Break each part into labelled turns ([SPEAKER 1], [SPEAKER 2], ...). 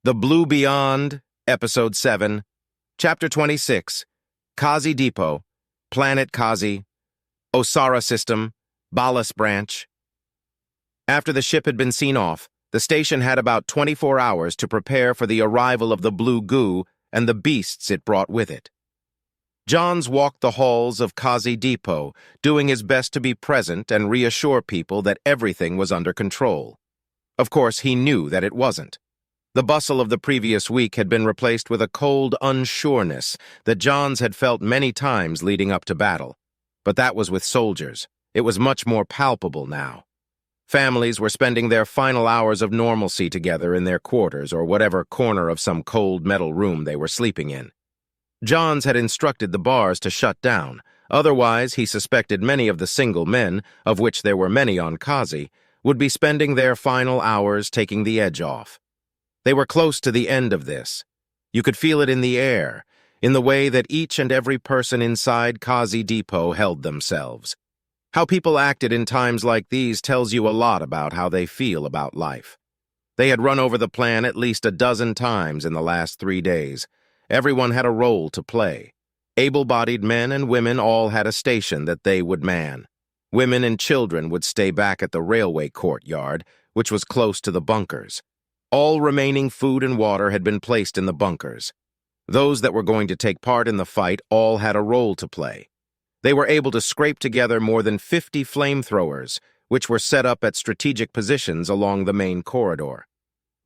[SPEAKER 1] The Blue Beyond, Episode 7, Chapter 26, Kazi Depot, Planet Kazi, Osara System, Balas Branch. After the ship had been seen off, the station had about 24 hours to prepare for the arrival of the blue goo and the beasts it brought with it. Johns walked the halls of Kazi Depot, doing his best to be present and reassure people that everything was under control. Of course, he knew that it wasn't. The bustle of the previous week had been replaced with a cold unsureness that Johns had felt many times leading up to battle. But that was with soldiers. It was much more palpable now. Families were spending their final hours of normalcy together in their quarters or whatever corner of some cold metal room they were sleeping in. Johns had instructed the bars to shut down. Otherwise, he suspected many of the single men, of which there were many on Kazi, would be spending their final hours taking the edge off. They were close to the end of this. You could feel it in the air, in the way that each and every person inside Kazi Depot held themselves. How people acted in times like these tells you a lot about how they feel about life. They had run over the plan at least a dozen times in the last 3 days. Everyone had a role to play. Able-bodied men and women all had a station that they would man. Women and children would stay back at the railway courtyard, which was close to the bunkers. All remaining food and water had been placed in the bunkers. Those that were going to take part in the fight all had a role to play. They were able to scrape together more than 50 flamethrowers, which were set up at strategic positions along the main corridor.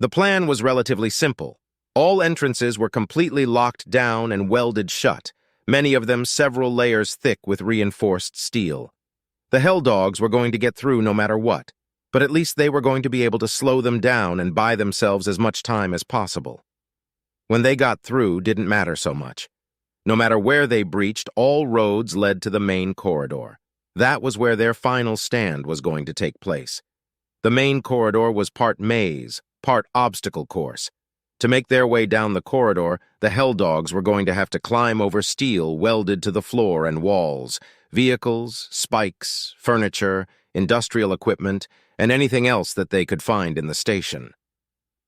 [SPEAKER 1] The plan was relatively simple. All entrances were completely locked down and welded shut, many of them several layers thick with reinforced steel. The Hell Dogs were going to get through no matter what, but at least they were going to be able to slow them down and buy themselves as much time as possible. When they got through didn't matter so much. No matter where they breached, all roads led to the main corridor. That was where their final stand was going to take place. The main corridor was part maze, part obstacle course. To make their way down the corridor, the Hell Dogs were going to have to climb over steel welded to the floor and walls, vehicles, spikes, furniture, industrial equipment, and anything else that they could find in the station.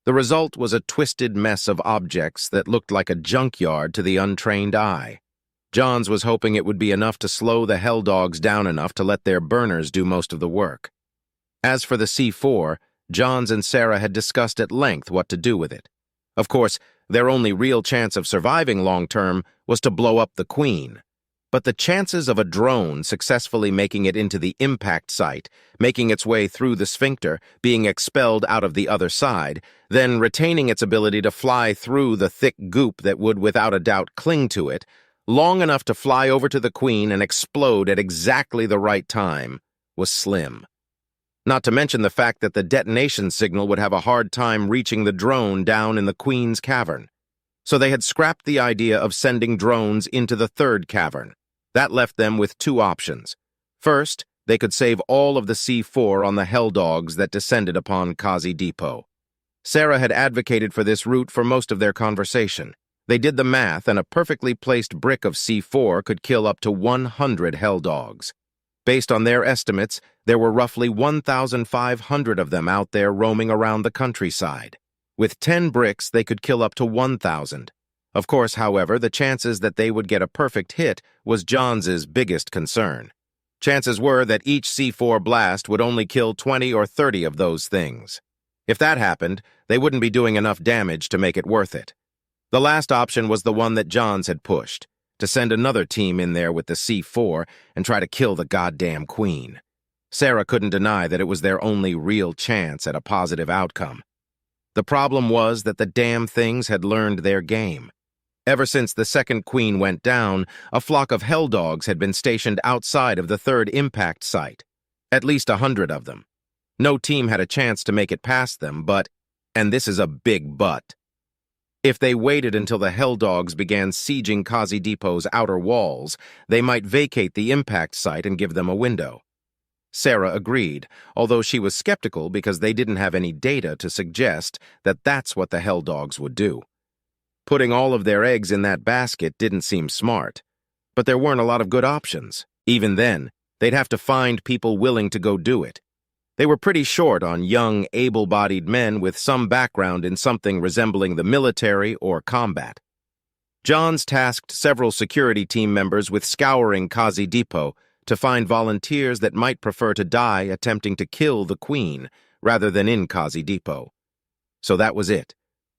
[SPEAKER 1] The result was a twisted mess of objects that looked like a junkyard to the untrained eye. Johns was hoping it would be enough to slow the Hell Dogs down enough to let their burners do most of the work. As for the C4, Johns and Sarah had discussed at length what to do with it. Of course, their only real chance of surviving long-term was to blow up the Queen. But the chances of a drone successfully making it into the impact site, making its way through the sphincter, being expelled out of the other side, then retaining its ability to fly through the thick goop that would without a doubt cling to it, long enough to fly over to the Queen and explode at exactly the right time, was slim. Not to mention the fact that the detonation signal would have a hard time reaching the drone down in the Queen's cavern. So they had scrapped the idea of sending drones into the third cavern. That left them with 2 options. First, they could save all of the C4 on the Hell Dogs that descended upon Kazi Depot. Sarah had advocated for this route for most of their conversation. They did the math, and a perfectly placed brick of C4 could kill up to 100 Hell Dogs. Based on their estimates, there were roughly 1,500 of them out there roaming around the countryside. With 10 bricks, they could kill up to 1,000. Of course, however, the chances that they would get a perfect hit was Johns's biggest concern. Chances were that each C4 blast would only kill 20 or 30 of those things. If that happened, they wouldn't be doing enough damage to make it worth it. The last option was the one that Johns had pushed, to send another team in there with the C4 and try to kill the goddamn Queen. Sarah couldn't deny that it was their only real chance at a positive outcome. The problem was that the damn things had learned their game. Ever since the second Queen went down, a flock of Hell Dogs had been stationed outside of the third impact site. At least 100 of them. No team had a chance to make it past them, but, and this is a big but, if they waited until the Hell Dogs began sieging Kazi Depot's outer walls, they might vacate the impact site and give them a window. Sarah agreed, although she was skeptical because they didn't have any data to suggest that that's what the Hell Dogs would do. Putting all of their eggs in that basket didn't seem smart, but there weren't a lot of good options. Even then, they'd have to find people willing to go do it. They were pretty short on young, able-bodied men with some background in something resembling the military or combat. Johns tasked several security team members with scouring Kazi Depot to find volunteers that might prefer to die attempting to kill the Queen rather than in Kazi Depot. So that was it.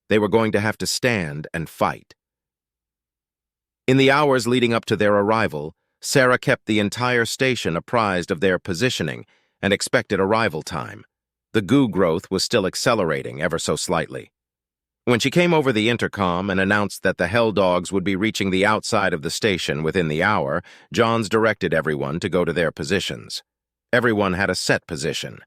[SPEAKER 1] They were going to have to stand and fight. In the hours leading up to their arrival, Sarah kept the entire station apprised of their positioning and expected arrival time. The goo growth was still accelerating ever so slightly. When she came over the intercom and announced that the Hell Dogs would be reaching the outside of the station within the hour, Johns directed everyone to go to their positions. Everyone had a set position.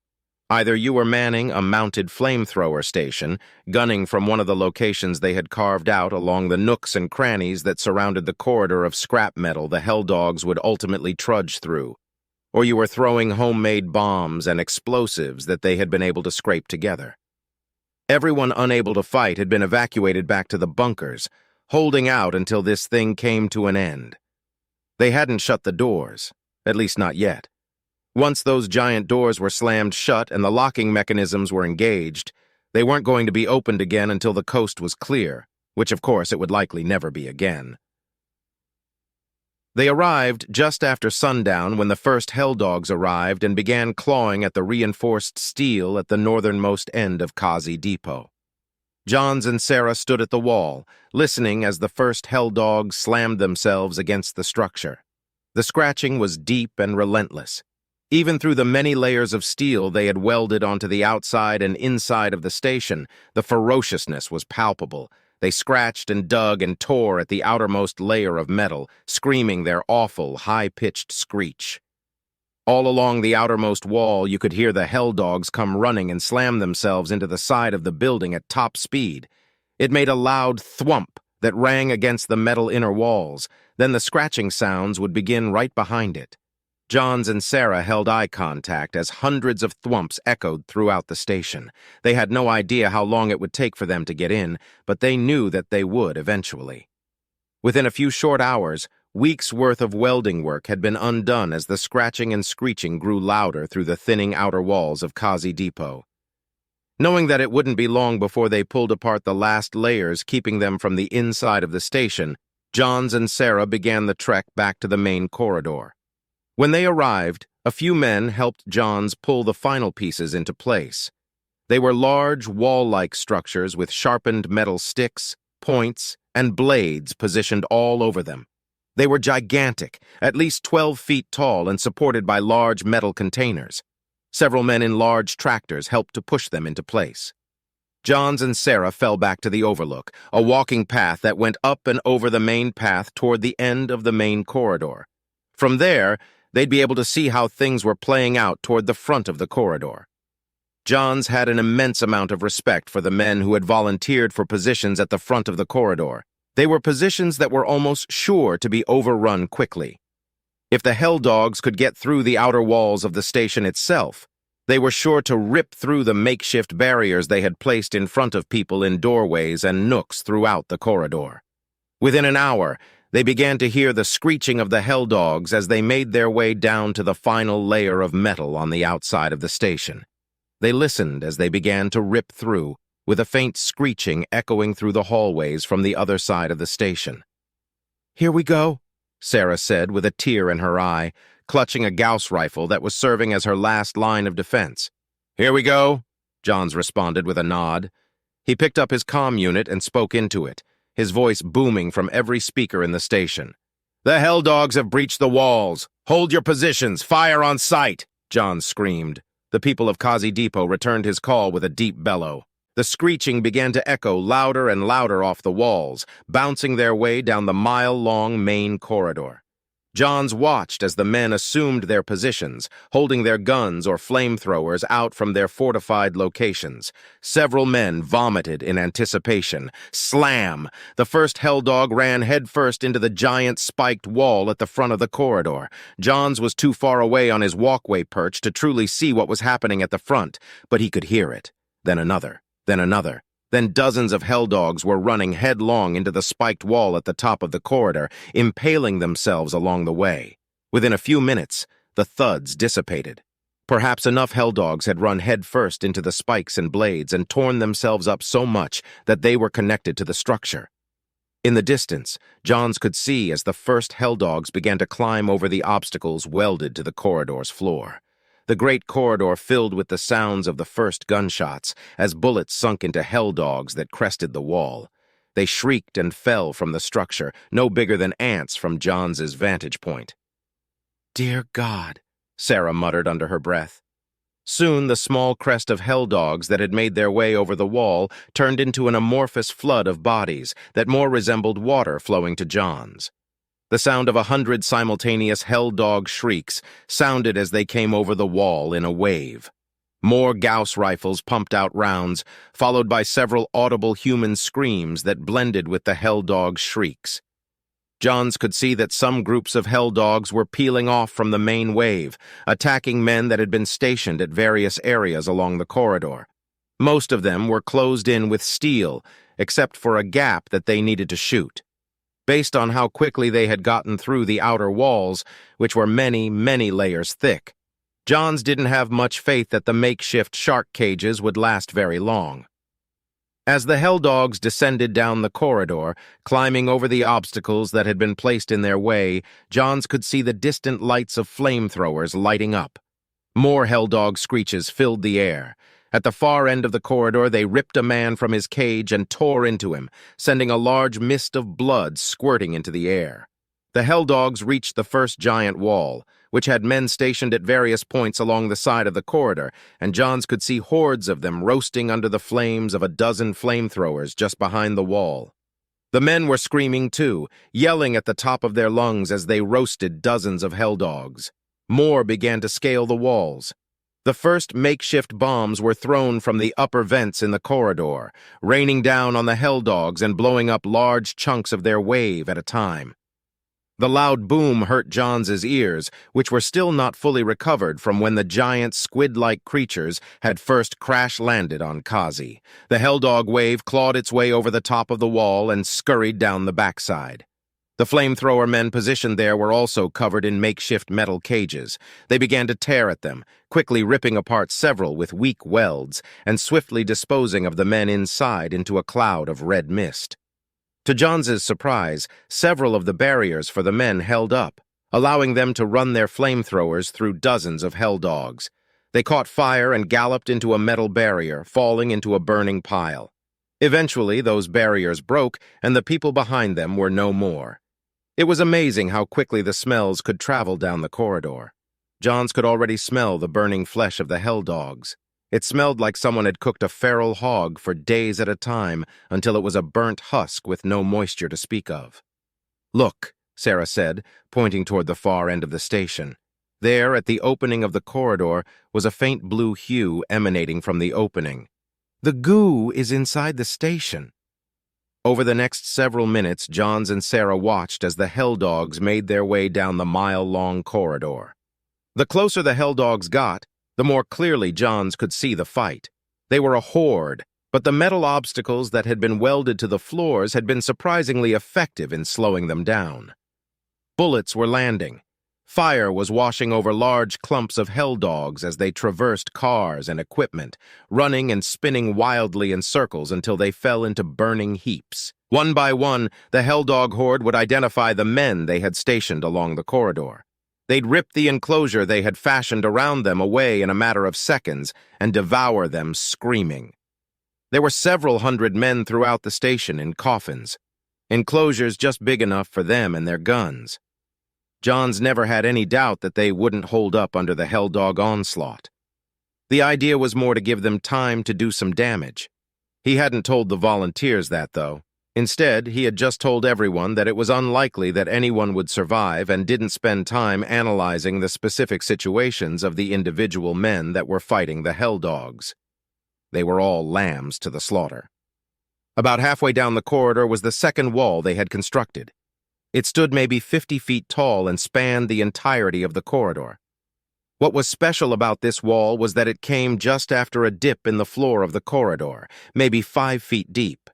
[SPEAKER 1] Either you were manning a mounted flamethrower station, gunning from one of the locations they had carved out along the nooks and crannies that surrounded the corridor of scrap metal the Hell Dogs would ultimately trudge through, or you were throwing homemade bombs and explosives that they had been able to scrape together. Everyone unable to fight had been evacuated back to the bunkers, holding out until this thing came to an end. They hadn't shut the doors, at least not yet. Once those giant doors were slammed shut and the locking mechanisms were engaged, they weren't going to be opened again until the coast was clear, which of course it would likely never be again. They arrived just after sundown when the first Hell Dogs arrived and began clawing at the reinforced steel at the northernmost end of Kazi Depot. Johns and Sarah stood at the wall, listening as the first Hell Dogs slammed themselves against the structure. The scratching was deep and relentless. Even through the many layers of steel they had welded onto the outside and inside of the station, the ferociousness was palpable. They scratched and dug and tore at the outermost layer of metal, screaming their awful, high-pitched screech. All along the outermost wall, you could hear the Hell Dogs come running and slam themselves into the side of the building at top speed. It made a loud thwump that rang against the metal inner walls. Then the scratching sounds would begin right behind it. Johns and Sarah held eye contact as hundreds of thwumps echoed throughout the station. They had no idea how long it would take for them to get in, but they knew that they would eventually. Within a few short hours, weeks' worth of welding work had been undone as the scratching and screeching grew louder through the thinning outer walls of Kazi Depot. Knowing that it wouldn't be long before they pulled apart the last layers keeping them from the inside of the station, Johns and Sarah began the trek back to the main corridor. When they arrived, a few men helped Johns pull the final pieces into place. They were large, wall-like structures with sharpened metal sticks, points, and blades positioned all over them. They were gigantic, at least 12 feet tall and supported by large metal containers. Several men in large tractors helped to push them into place. Johns and Sarah fell back to the overlook, a walking path that went up and over the main path toward the end of the main corridor. From there, they'd be able to see how things were playing out toward the front of the corridor. Johns had an immense amount of respect for the men who had volunteered for positions at the front of the corridor. They were positions that were almost sure to be overrun quickly. If the Hell Dogs could get through the outer walls of the station itself, they were sure to rip through the makeshift barriers they had placed in front of people in doorways and nooks throughout the corridor. Within an hour, they began to hear the screeching of the Hell Dogs as they made their way down to the final layer of metal on the outside of the station. They listened as they began to rip through, with a faint screeching echoing through the hallways from the other side of the station. "Here we go," Sarah said with a tear in her eye, clutching a Gauss rifle that was serving as her last line of defense. "Here we go," Johns responded with a nod. He picked up his comm unit and spoke into it, his voice booming from every speaker in the station. "The Hell Dogs have breached the walls. Hold your positions. Fire on sight," Johns screamed. The people of Kazi Depot returned his call with a deep bellow. The screeching began to echo louder and louder off the walls, bouncing their way down the mile-long main corridor. Johns watched as the men assumed their positions, holding their guns or flamethrowers out from their fortified locations. Several men vomited in anticipation. Slam! The first Hell Dog ran headfirst into the giant spiked wall at the front of the corridor. Johns was too far away on his walkway perch to truly see what was happening at the front, but he could hear it. Then another. Then another. Then dozens of Hell Dogs were running headlong into the spiked wall at the top of the corridor, impaling themselves along the way. Within a few minutes, the thuds dissipated. Perhaps enough helldogs had run headfirst into the spikes and blades and torn themselves up so much that they were connected to the structure. In the distance, Johns could see as the first helldogs began to climb over the obstacles welded to the corridor's floor. The great corridor filled with the sounds of the first gunshots as bullets sunk into helldogs that crested the wall. They shrieked and fell from the structure, no bigger than ants from Johns's vantage point. "Dear God," Sarah muttered under her breath. Soon the small crest of helldogs that had made their way over the wall turned into an amorphous flood of bodies that more resembled water flowing to Johns. The sound of 100 simultaneous helldog shrieks sounded as they came over the wall in a wave. More Gauss rifles pumped out rounds, followed by several audible human screams that blended with the helldog shrieks. Johns could see that some groups of helldogs were peeling off from the main wave, attacking men that had been stationed at various areas along the corridor. Most of them were closed in with steel, except for a gap that they needed to shoot. Based on how quickly they had gotten through the outer walls, which were many, many layers thick, Johns didn't have much faith that the makeshift shark cages would last very long. As the helldogs descended down the corridor, climbing over the obstacles that had been placed in their way, Johns could see the distant lights of flamethrowers lighting up. More helldog screeches filled the air. At the far end of the corridor, they ripped a man from his cage and tore into him, sending a large mist of blood squirting into the air. The helldogs reached the first giant wall, which had men stationed at various points along the side of the corridor, and Johns could see hordes of them roasting under the flames of a dozen flamethrowers just behind the wall. The men were screaming too, yelling at the top of their lungs as they roasted dozens of helldogs. More began to scale the walls. The first makeshift bombs were thrown from the upper vents in the corridor, raining down on the helldogs and blowing up large chunks of their wave at a time. The loud boom hurt Johns's ears, which were still not fully recovered from when the giant squid-like creatures had first crash-landed on Kazi. The helldog wave clawed its way over the top of the wall and scurried down the backside. The flamethrower men positioned there were also covered in makeshift metal cages. They began to tear at them, quickly ripping apart several with weak welds and swiftly disposing of the men inside into a cloud of red mist. To Johns's surprise, several of the barriers for the men held up, allowing them to run their flamethrowers through dozens of helldogs. They caught fire and galloped into a metal barrier, falling into a burning pile. Eventually, those barriers broke, and the people behind them were no more. It was amazing how quickly the smells could travel down the corridor. Johns could already smell the burning flesh of the helldogs. It smelled like someone had cooked a feral hog for days at a time until it was a burnt husk with no moisture to speak of. "Look," Sarah said, pointing toward the far end of the station. There, at the opening of the corridor, was a faint blue hue emanating from the opening. "The goo is inside the station." Over the next several minutes, Johns and Sarah watched as the helldogs made their way down the mile-long corridor. The closer the helldogs got, the more clearly Johns could see the fight. They were a horde, but the metal obstacles that had been welded to the floors had been surprisingly effective in slowing them down. Bullets were landing. Fire was washing over large clumps of helldogs as they traversed cars and equipment, running and spinning wildly in circles until they fell into burning heaps. One by one, the helldog horde would identify the men they had stationed along the corridor. They'd rip the enclosure they had fashioned around them away in a matter of seconds and devour them screaming. There were several hundred men throughout the station in coffins, enclosures just big enough for them and their guns. Johns never had any doubt that they wouldn't hold up under the helldog onslaught. The idea was more to give them time to do some damage. He hadn't told the volunteers that, though. Instead, he had just told everyone that it was unlikely that anyone would survive and didn't spend time analyzing the specific situations of the individual men that were fighting the helldogs. They were all lambs to the slaughter. About halfway down the corridor was the second wall they had constructed. It stood maybe 50 feet tall and spanned the entirety of the corridor. What was special about this wall was that it came just after a dip in the floor of the corridor, maybe 5 feet deep.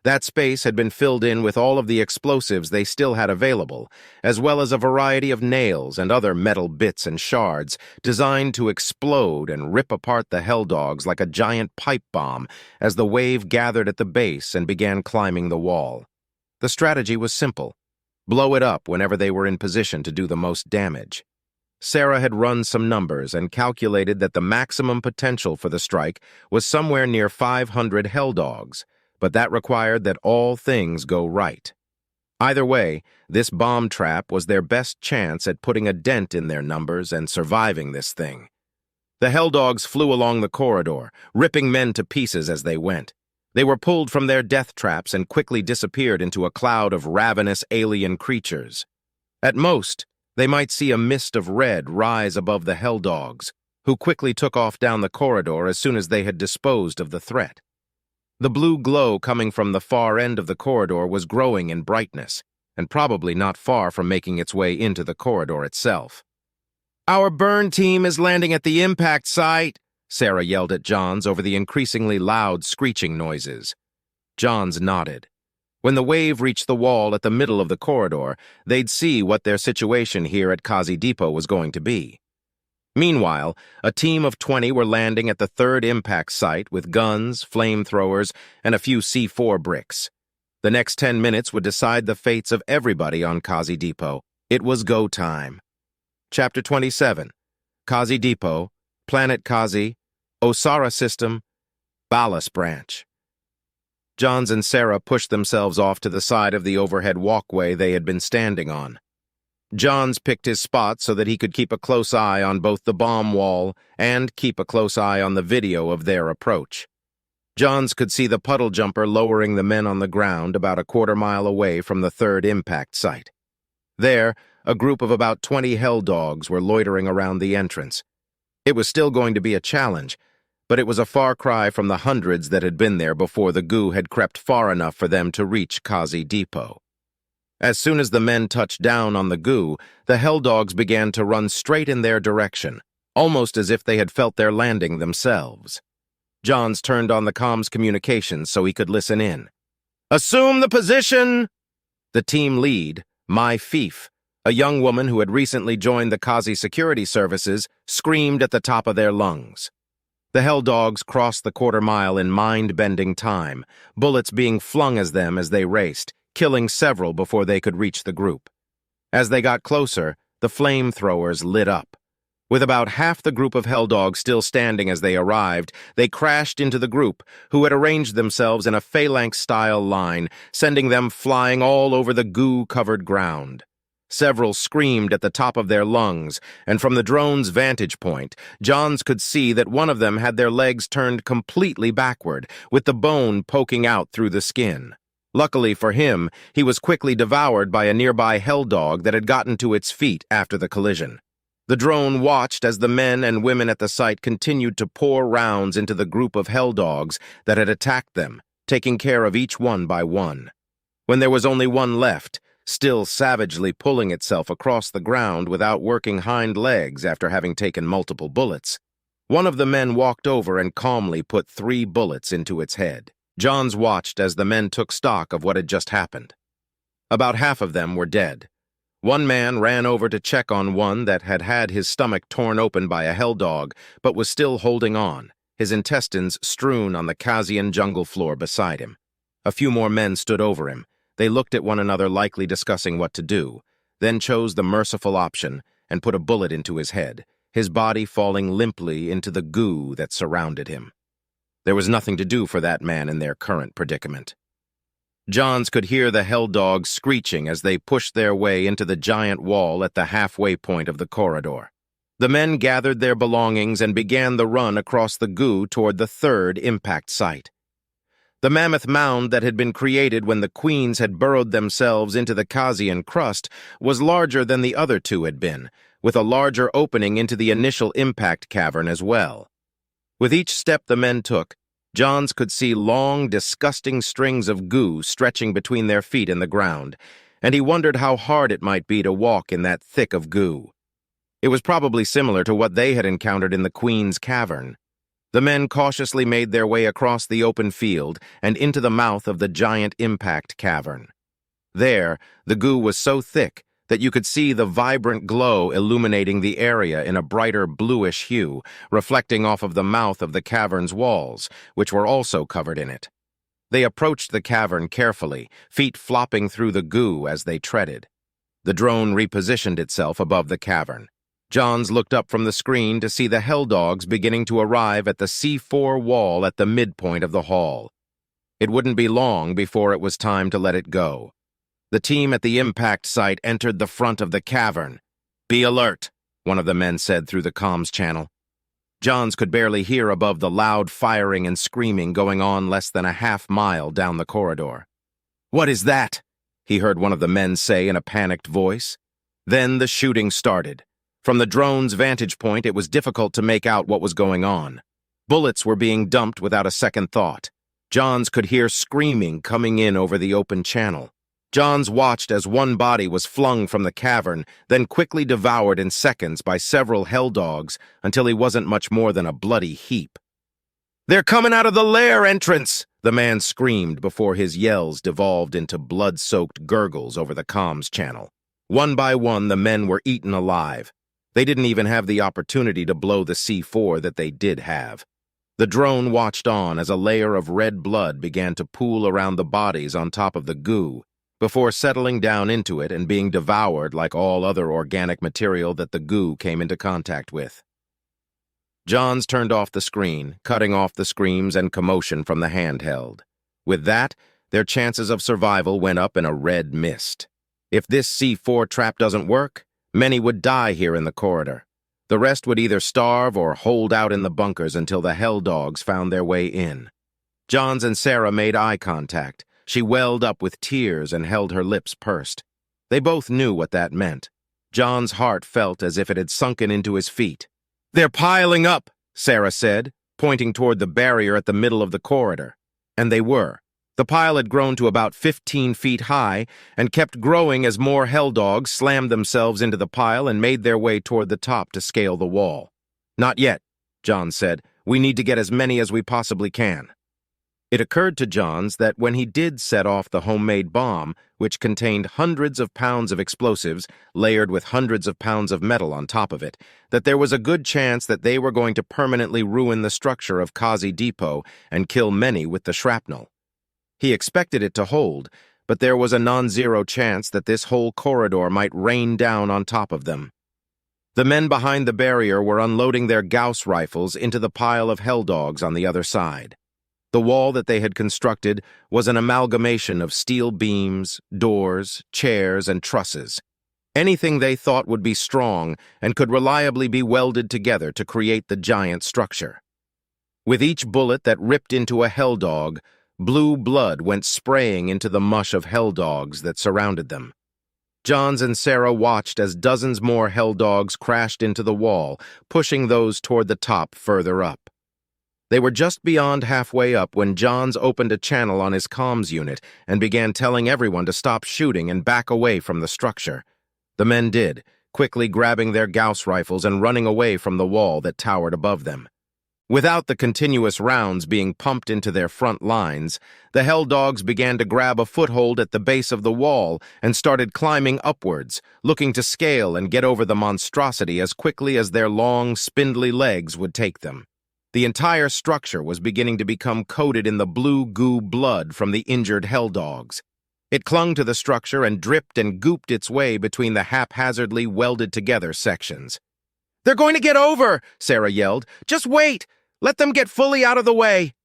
[SPEAKER 1] That space had been filled in with all of the explosives they still had available, as well as a variety of nails and other metal bits and shards designed to explode and rip apart the Helldogs like a giant pipe bomb as the wave gathered at the base and began climbing the wall. The strategy was simple: blow it up whenever they were in position to do the most damage. Sarah had run some numbers and calculated that the maximum potential for the strike was somewhere near 500 Helldogs, but that required that all things go right. Either way, this bomb trap was their best chance at putting a dent in their numbers and surviving this thing. The Helldogs flew along the corridor, ripping men to pieces as they went. They were pulled from their death traps and quickly disappeared into a cloud of ravenous alien creatures. At most, they might see a mist of red rise above the Helldogs, who quickly took off down the corridor as soon as they had disposed of the threat. The blue glow coming from the far end of the corridor was growing in brightness, and probably not far from making its way into the corridor itself. "Our burn team is landing at the impact site," Sarah yelled at Johns over the increasingly loud screeching noises. Johns nodded. When the wave reached the wall at the middle of the corridor, they'd see what their situation here at Kazi Depot was going to be. Meanwhile, a team of 20 were landing at the third impact site with guns, flamethrowers, and a few C4 bricks. The next 10 minutes would decide the fates of everybody on Kazi Depot. It was go time. Chapter 27. Kazi Depot, Planet Kazi, Osara System, Balas Branch. Johns and Sarah pushed themselves off to the side of the overhead walkway they had been standing on. Johns picked his spot so that he could keep a close eye on both the bomb wall and keep a close eye on the video of their approach. Johns could see the puddle jumper lowering the men on the ground about a quarter-mile away from the third impact site. There, a group of about 20 Helldogs were loitering around the entrance. It was still going to be a challenge, but it was a far cry from the hundreds that had been there before the goo had crept far enough for them to reach Kazi Depot. As soon as the men touched down on the goo, the Helldogs began to run straight in their direction, almost as if they had felt their landing themselves. Johns turned on the comms communications so he could listen in. "Assume the position!" The team lead, Mai Fief, a young woman who had recently joined the Kazi security services, screamed at the top of their lungs. The Helldogs crossed the quarter-mile in mind-bending time, bullets being flung at them as they raced, killing several before they could reach the group. As they got closer, the flamethrowers lit up. With about half the group of Helldogs still standing as they arrived, they crashed into the group, who had arranged themselves in a phalanx-style line, sending them flying all over the goo-covered ground. Several screamed at the top of their lungs, and from the drone's vantage point, Johns could see that one of them had their legs turned completely backward, with the bone poking out through the skin. Luckily for him, he was quickly devoured by a nearby Helldog that had gotten to its feet after the collision. The drone watched as the men and women at the site continued to pour rounds into the group of Helldogs that had attacked them, taking care of each one by one. When there was only one left, still savagely pulling itself across the ground without working hind legs after having taken multiple bullets, one of the men walked over and calmly put 3 bullets into its head. Johns watched as the men took stock of what had just happened. About half of them were dead. One man ran over to check on one that had had his stomach torn open by a Helldog, but was still holding on, his intestines strewn on the Kazian jungle floor beside him. A few more men stood over him. They looked at one another, likely discussing what to do, then chose the merciful option and put a bullet into his head, his body falling limply into the goo that surrounded him. There was nothing to do for that man in their current predicament. Johns could hear the Helldogs screeching as they pushed their way into the giant wall at the halfway point of the corridor. The men gathered their belongings and began the run across the goo toward the third impact site. The mammoth mound that had been created when the queens had burrowed themselves into the Kazian crust was larger than the other two had been, with a larger opening into the initial impact cavern as well. With each step the men took, Johns could see long, disgusting strings of goo stretching between their feet in the ground, and he wondered how hard it might be to walk in that thick of goo. It was probably similar to what they had encountered in the Queen's Cavern. The men cautiously made their way across the open field and into the mouth of the giant impact cavern. There, the goo was so thick that you could see the vibrant glow illuminating the area in a brighter bluish hue, reflecting off of the mouth of the cavern's walls, which were also covered in it. They approached the cavern carefully, feet flopping through the goo as they treaded. The drone repositioned itself above the cavern. Johns looked up from the screen to see the helldogs beginning to arrive at the C4 wall at the midpoint of the hall. It wouldn't be long before it was time to let it go. The team at the impact site entered the front of the cavern. "Be alert," one of the men said through the comms channel. Johns could barely hear above the loud firing and screaming going on less than a half-mile down the corridor. "What is that?" he heard one of the men say in a panicked voice. Then the shooting started. From the drone's vantage point, it was difficult to make out what was going on. Bullets were being dumped without a second thought. Johns could hear screaming coming in over the open channel. Johns watched as one body was flung from the cavern, then quickly devoured in seconds by several helldogs until he wasn't much more than a bloody heap. "They're coming out of the lair entrance!" the man screamed before his yells devolved into blood-soaked gurgles over the comms channel. One by one, the men were eaten alive. They didn't even have the opportunity to blow the C4 that they did have. The drone watched on as a layer of red blood began to pool around the bodies on top of the goo, before settling down into it and being devoured like all other organic material that the goo came into contact with. Johns turned off the screen, cutting off the screams and commotion from the handheld. With that, their chances of survival went up in a red mist. If this C4 trap doesn't work, many would die here in the corridor. The rest would either starve or hold out in the bunkers until the helldogs found their way in. Johns and Sarah made eye contact. She welled up with tears and held her lips pursed. They both knew what that meant. John's heart felt as if it had sunken into his feet. "They're piling up," Sarah said, pointing toward the barrier at the middle of the corridor. And they were. The pile had grown to about 15 feet high and kept growing as more helldogs slammed themselves into the pile and made their way toward the top to scale the wall. "Not yet," Johns said. "We need to get as many as we possibly can." It occurred to Johns that when he did set off the homemade bomb, which contained hundreds of pounds of explosives layered with hundreds of pounds of metal on top of it, that there was a good chance that they were going to permanently ruin the structure of Kazi Depot and kill many with the shrapnel. He expected it to hold, but there was a non-zero chance that this whole corridor might rain down on top of them. The men behind the barrier were unloading their Gauss rifles into the pile of helldogs on the other side. The wall that they had constructed was an amalgamation of steel beams, doors, chairs, and trusses. Anything they thought would be strong and could reliably be welded together to create the giant structure. With each bullet that ripped into a helldog, blue blood went spraying into the mush of helldogs that surrounded them. Johns and Sarah watched as dozens more helldogs crashed into the wall, pushing those toward the top further up. They were just beyond halfway up when Johns opened a channel on his comms unit and began telling everyone to stop shooting and back away from the structure. The men did, quickly grabbing their Gauss rifles and running away from the wall that towered above them. Without the continuous rounds being pumped into their front lines, the helldogs began to grab a foothold at the base of the wall and started climbing upwards, looking to scale and get over the monstrosity as quickly as their long, spindly legs would take them. The entire structure was beginning to become coated in the blue goo blood from the injured helldogs. It clung to the structure and dripped and gooped its way between the haphazardly welded-together sections. "They're going to get over!" Sarah yelled. "Just wait! Let them get fully out of the way!"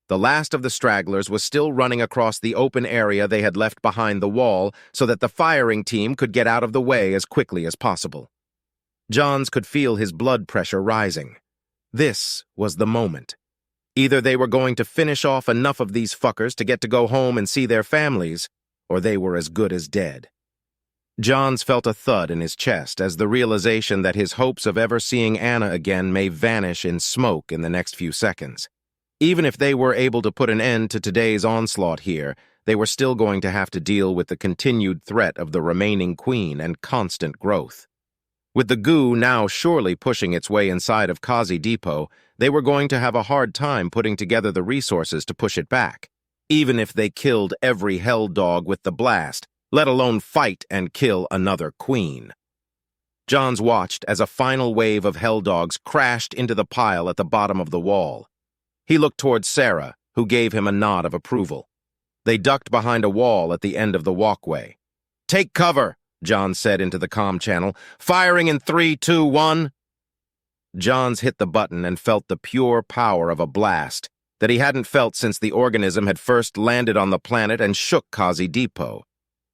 [SPEAKER 1] The last of the stragglers was still running across the open area they had left behind the wall so that the firing team could get out of the way as quickly as possible. Johns could feel his blood pressure rising. This was the moment. Either they were going to finish off enough of these fuckers to get to go home and see their families, or they were as good as dead. Johns felt a thud in his chest as the realization that his hopes of ever seeing Anna again may vanish in smoke in the next few seconds. Even if they were able to put an end to today's onslaught here, they were still going to have to deal with the continued threat of the remaining queen and constant growth. With the goo now surely pushing its way inside of Kazi Depot, They were going to have a hard time putting together the resources to push it back, even if they killed every hell dog with the blast, let alone fight and kill another queen. Johns watched as a final wave of hell dogs crashed into the pile at the bottom of the wall. He looked towards Sarah, who gave him a nod of approval. They ducked behind a wall at the end of the walkway. "Take cover," Johns said into the comm channel. "Firing in 3, 2, 1. Johns hit the button and felt the pure power of a blast that he hadn't felt since the organism had first landed on the planet and shook Kazi Depot.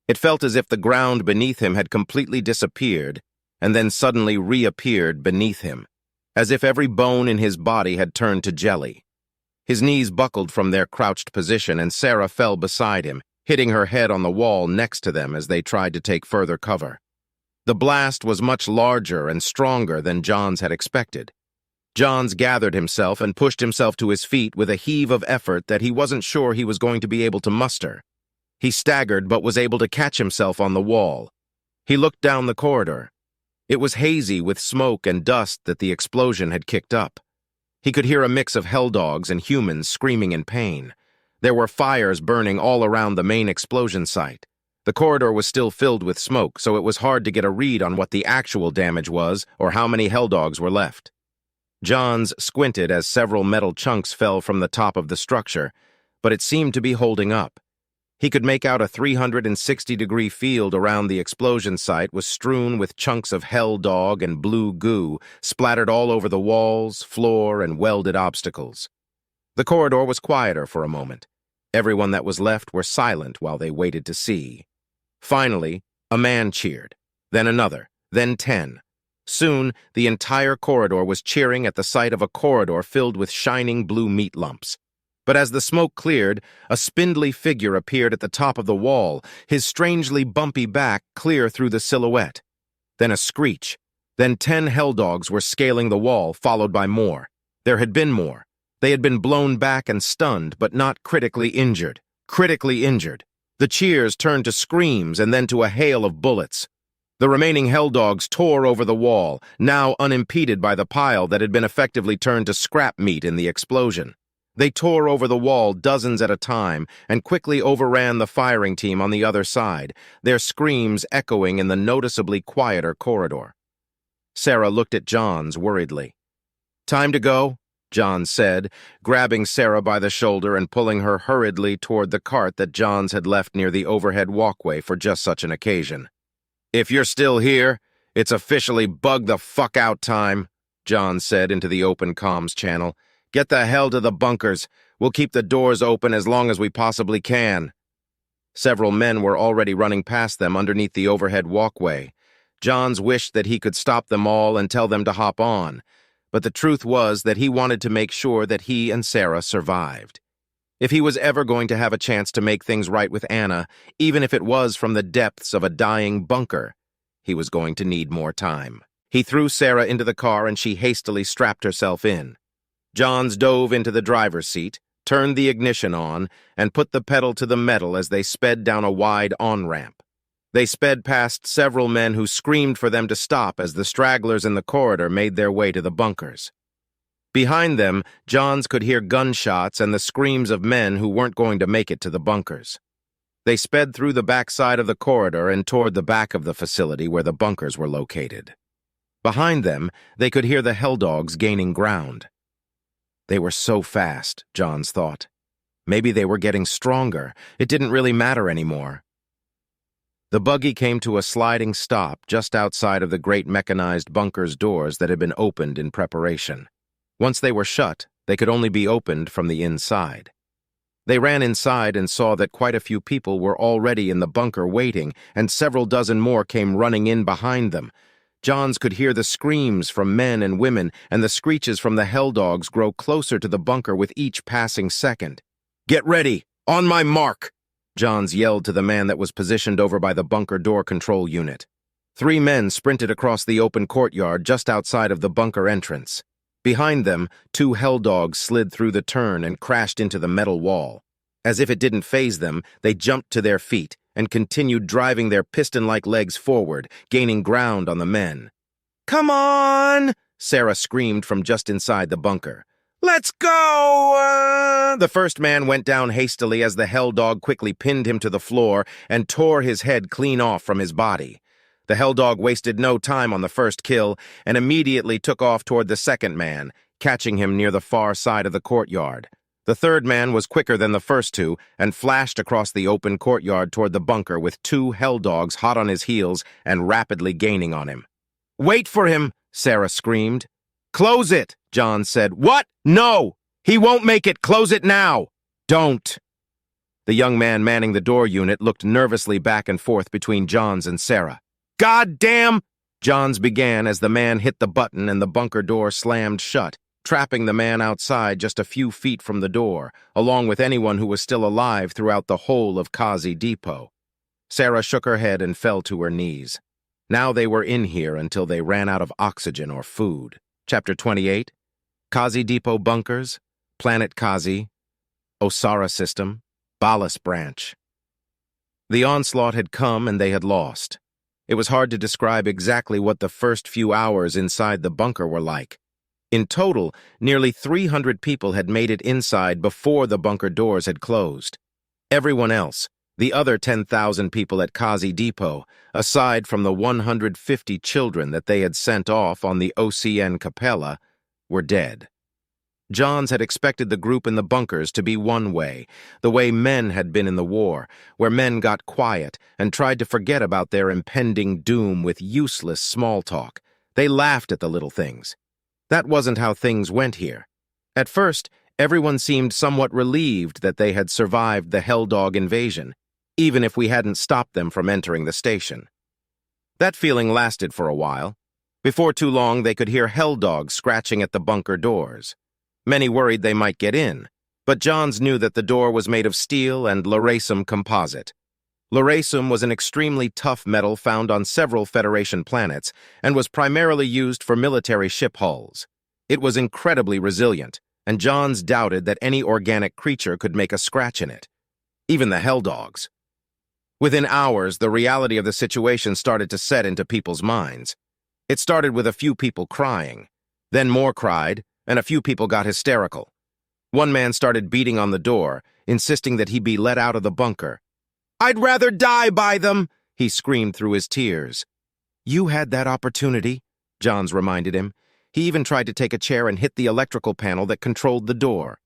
[SPEAKER 1] It felt as if the ground beneath him had completely disappeared and then suddenly reappeared beneath him, as if every bone in his body had turned to jelly. His knees buckled from their crouched position, and Sarah fell beside him, hitting her head on the wall next to them as they tried to take further cover. The blast was much larger and stronger than Johns had expected. Johns gathered himself and pushed himself to his feet with a heave of effort that he wasn't sure he was going to be able to muster. He staggered but was able to catch himself on the wall. He looked down the corridor. It was hazy with smoke and dust that the explosion had kicked up. He could hear a mix of hell dogs and humans screaming in pain. There were fires burning all around the main explosion site. The corridor was still filled with smoke, so it was hard to get a read on what the actual damage was or how many hell dogs were left. Johns squinted as several metal chunks fell from the top of the structure, but it seemed to be holding up. He could make out a 360-degree field around the explosion site was strewn with chunks of hell dog and blue goo splattered all over the walls, floor, and welded obstacles. The corridor was quieter for a moment. Everyone that was left were silent while they waited to see. Finally, a man cheered, then another, then 10. Soon, the entire corridor was cheering at the sight of a corridor filled with shining blue meat lumps. But as the smoke cleared, a spindly figure appeared at the top of the wall, his strangely bumpy back clear through the silhouette. Then a screech. Then 10 hell dogs were scaling the wall, followed by more. There had been more. They had been blown back and stunned, but not critically injured. Critically injured. The cheers turned to screams and then to a hail of bullets. The remaining hell dogs tore over the wall, now unimpeded by the pile that had been effectively turned to scrap meat in the explosion. They tore over the wall dozens at a time and quickly overran the firing team on the other side, their screams echoing in the noticeably quieter corridor. Sarah looked at Johns worriedly. "Time to go," Johns said, grabbing Sarah by the shoulder and pulling her hurriedly toward the cart that Johns had left near the overhead walkway for just such an occasion. "If you're still here, it's officially bug the fuck out time," Johns said into the open comms channel. "Get the hell to the bunkers. We'll keep the doors open as long as we possibly can." Several men were already running past them underneath the overhead walkway. Johns wished that he could stop them all and tell them to hop on, but the truth was that he wanted to make sure that he and Sarah survived. If he was ever going to have a chance to make things right with Anna, even if it was from the depths of a dying bunker, he was going to need more time. He threw Sarah into the car and she hastily strapped herself in. Johns dove into the driver's seat, turned the ignition on, and put the pedal to the metal as they sped down a wide on-ramp. They sped past several men who screamed for them to stop as the stragglers in the corridor made their way to the bunkers. Behind them, Johns could hear gunshots and the screams of men who weren't going to make it to the bunkers. They sped through the backside of the corridor and toward the back of the facility where the bunkers were located. Behind them, they could hear the hell dogs gaining ground. They were so fast, Johns thought. Maybe they were getting stronger. It didn't really matter anymore. The buggy came to a sliding stop just outside of the great mechanized bunker's doors that had been opened in preparation. Once they were shut, they could only be opened from the inside. They ran inside and saw that quite a few people were already in the bunker waiting, and several dozen more came running in behind them. Johns could hear the screams from men and women and the screeches from the hell dogs grow closer to the bunker with each passing second. "Get ready! On my mark!" Johns yelled to the man that was positioned over by the bunker door control unit. 3 men sprinted across the open courtyard just outside of the bunker entrance. Behind them, 2 hell dogs slid through the turn and crashed into the metal wall. As if it didn't faze them, they jumped to their feet and continued driving their piston-like legs forward, gaining ground on the men. "Come on!" Sarah screamed from just inside the bunker. Let's go! The first man went down hastily as the hell dog quickly pinned him to the floor and tore his head clean off from his body. The hell dog wasted no time on the first kill and immediately took off toward the second man, catching him near the far side of the courtyard. The third man was quicker than the first two and flashed across the open courtyard toward the bunker with two hell dogs hot on his heels and rapidly gaining on him. "Wait for him!" Sarah screamed. "Close it!" John said. "What? No! He won't make it! Close it now!" "Don't!" The young man manning the door unit looked nervously back and forth between Johns and Sarah. "God damn!" Johns began as the man hit the button and the bunker door slammed shut, trapping the man outside just a few feet from the door, along with anyone who was still alive throughout the whole of Kazi Depot. Sarah shook her head and fell to her knees. Now they were in here until they ran out of oxygen or food. Chapter 28, Kazi Depot Bunkers, Planet Kazi, Osara System, Balas Branch. The onslaught had come and they had lost. It was hard to describe exactly what the first few hours inside the bunker were like. In total, nearly 300 people had made it inside before the bunker doors had closed. Everyone else, the other 10,000 people at Kazi Depot, aside from the 150 children that they had sent off on the OCN Capella, were dead. Johns had expected the group in the bunkers to be one way, the way men had been in the war, where men got quiet and tried to forget about their impending doom with useless small talk. They laughed at the little things. That wasn't how things went here. At first, everyone seemed somewhat relieved that they had survived the Hell Dog invasion, even if we hadn't stopped them from entering the station. That feeling lasted for a while. Before too long, they could hear Hell Dogs scratching at the bunker doors. Many worried they might get in, but Johns knew that the door was made of steel and lerasium composite. Lerasium was an extremely tough metal found on several Federation planets and was primarily used for military ship hulls. It was incredibly resilient, and Johns doubted that any organic creature could make a scratch in it. Even the Hell Dogs. Within hours, the reality of the situation started to set into people's minds. It started with a few people crying. Then more cried, and a few people got hysterical. One man started beating on the door, insisting that he be let out of the bunker. "I'd rather die by them!" he screamed through his tears. "You had that opportunity," Johns reminded him. He even tried to take a chair and hit the electrical panel that controlled the door.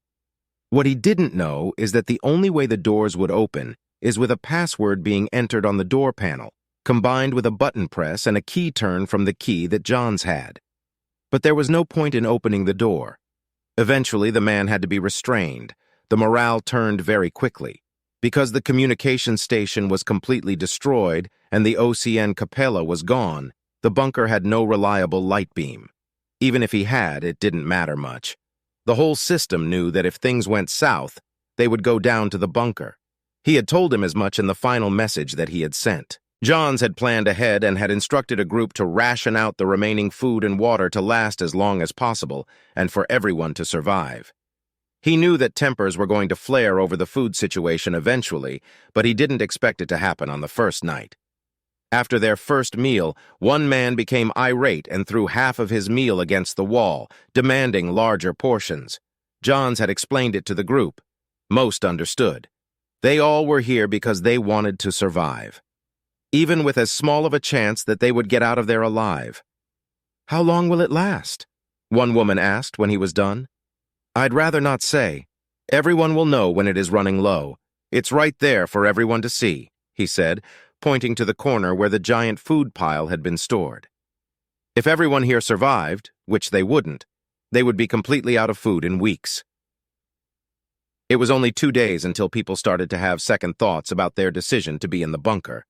[SPEAKER 1] What he didn't know is that the only way the doors would open is with a password being entered on the door panel, combined with a button press and a key turn from the key that Johns had. But there was no point in opening the door. Eventually, the man had to be restrained. The morale turned very quickly. Because the communication station was completely destroyed and the OCN Capella was gone, the bunker had no reliable light beam. Even if he had, it didn't matter much. The whole system knew that if things went south, they would go down to the bunker. He had told him as much in the final message that he had sent. Johns had planned ahead and had instructed a group to ration out the remaining food and water to last as long as possible and for everyone to survive. He knew that tempers were going to flare over the food situation eventually, but he didn't expect it to happen on the first night. After their first meal, one man became irate and threw half of his meal against the wall, demanding larger portions. Johns had explained it to the group. Most understood. They all were here because they wanted to survive, even with as small of a chance that they would get out of there alive. "How long will it last?" one woman asked when he was done. "I'd rather not say. Everyone will know when it is running low. It's right there for everyone to see," he said, pointing to the corner where the giant food pile had been stored. If everyone here survived, which they wouldn't, they would be completely out of food in weeks. It was only 2 days until people started to have second thoughts about their decision to be in the bunker.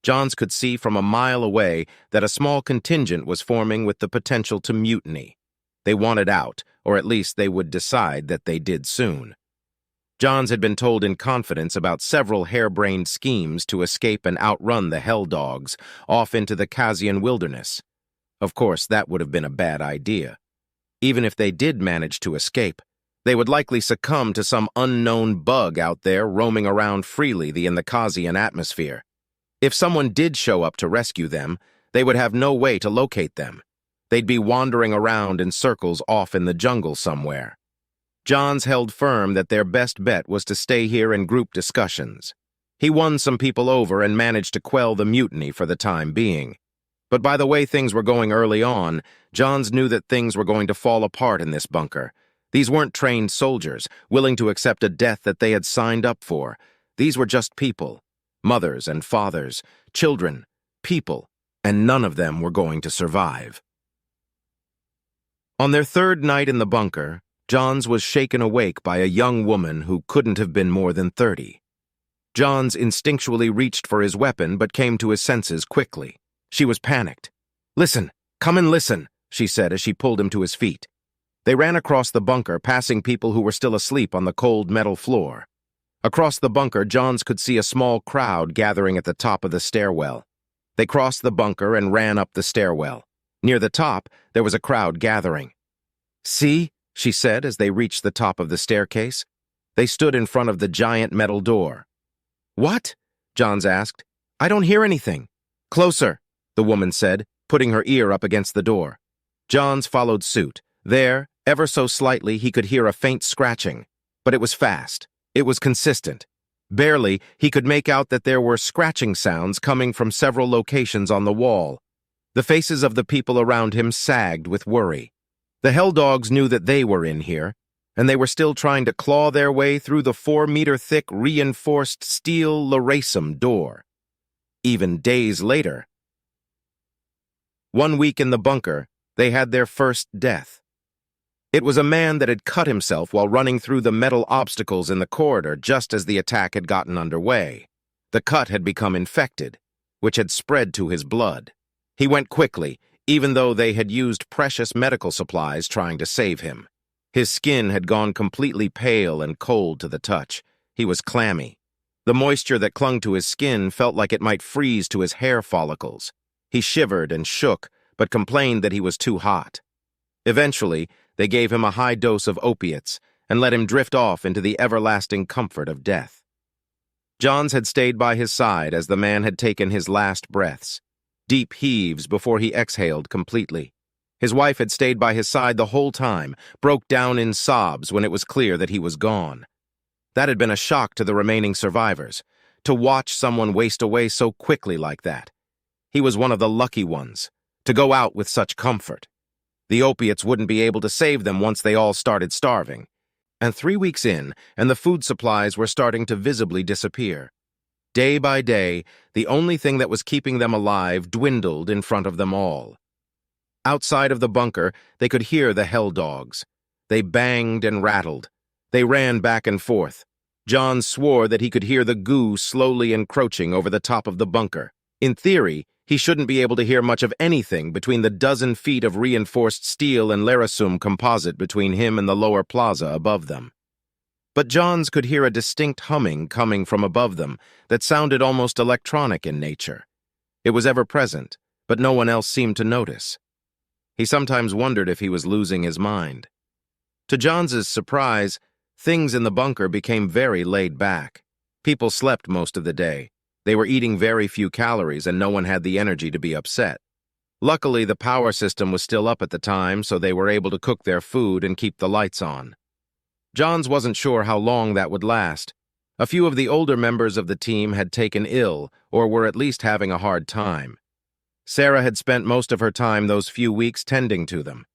[SPEAKER 1] Johns could see from a mile away that a small contingent was forming with the potential to mutiny. They wanted out, or at least they would decide that they did soon. Johns had been told in confidence about several harebrained schemes to escape and outrun the Hell Dogs off into the Kazian wilderness. Of course, that would have been a bad idea. Even if they did manage to escape, they would likely succumb to some unknown bug out there roaming around freely in the Kazian atmosphere. If someone did show up to rescue them, they would have no way to locate them. They'd be wandering around in circles off in the jungle somewhere. Johns held firm that their best bet was to stay here in group discussions. He won some people over and managed to quell the mutiny for the time being. But by the way things were going early on, Johns knew that things were going to fall apart in this bunker. These weren't trained soldiers, willing to accept a death that they had signed up for. These were just people. Mothers and fathers, children, people, and none of them were going to survive. On their third night in the bunker, Johns was shaken awake by a young woman who couldn't have been more than 30. Johns instinctually reached for his weapon but came to his senses quickly. She was panicked. "Listen, come and listen," she said as she pulled him to his feet. They ran across the bunker, passing people who were still asleep on the cold metal floor. Across the bunker, Johns could see a small crowd gathering at the top of the stairwell. They crossed the bunker and ran up the stairwell. Near the top, there was a crowd gathering. "See?" she said as they reached the top of the staircase. They stood in front of the giant metal door. "What?" Johns asked. "I don't hear anything." "Closer," the woman said, putting her ear up against the door. Johns followed suit. There, ever so slightly, he could hear a faint scratching, but it was fast. It was consistent. Barely, he could make out that there were scratching sounds coming from several locations on the wall. The faces of the people around him sagged with worry. The Helldogs knew that they were in here, and they were still trying to claw their way through the 4-meter-thick reinforced steel Laracum door. Even days later, 1 week in the bunker, they had their first death. It was a man that had cut himself while running through the metal obstacles in the corridor just as the attack had gotten underway. The cut had become infected, which had spread to his blood. He went quickly, even though they had used precious medical supplies trying to save him. His skin had gone completely pale and cold to the touch. He was clammy. The moisture that clung to his skin felt like it might freeze to his hair follicles. He shivered and shook, but complained that he was too hot. Eventually, they gave him a high dose of opiates and let him drift off into the everlasting comfort of death. Johns had stayed by his side as the man had taken his last breaths, deep heaves before he exhaled completely. His wife had stayed by his side the whole time, broke down in sobs when it was clear that he was gone. That had been a shock to the remaining survivors, to watch someone waste away so quickly like that. He was one of the lucky ones, to go out with such comfort. The opiates wouldn't be able to save them once they all started starving. And 3 weeks in, and the food supplies were starting to visibly disappear. Day by day, the only thing that was keeping them alive dwindled in front of them all. Outside of the bunker, they could hear the Helldogs. They banged and rattled. They ran back and forth. John swore that he could hear the goo slowly encroaching over the top of the bunker. In theory, he shouldn't be able to hear much of anything between the dozen feet of reinforced steel and Laracum composite between him and the lower plaza above them. But Johns could hear a distinct humming coming from above them that sounded almost electronic in nature. It was ever present, but no one else seemed to notice. He sometimes wondered if he was losing his mind. To Johns's surprise, things in the bunker became very laid back. People slept most of the day. They were eating very few calories and no one had the energy to be upset. Luckily, the power system was still up at the time, so they were able to cook their food and keep the lights on. Johns wasn't sure how long that would last. A few of the older members of the team had taken ill or were at least having a hard time. Sarah had spent most of her time those few weeks tending to them.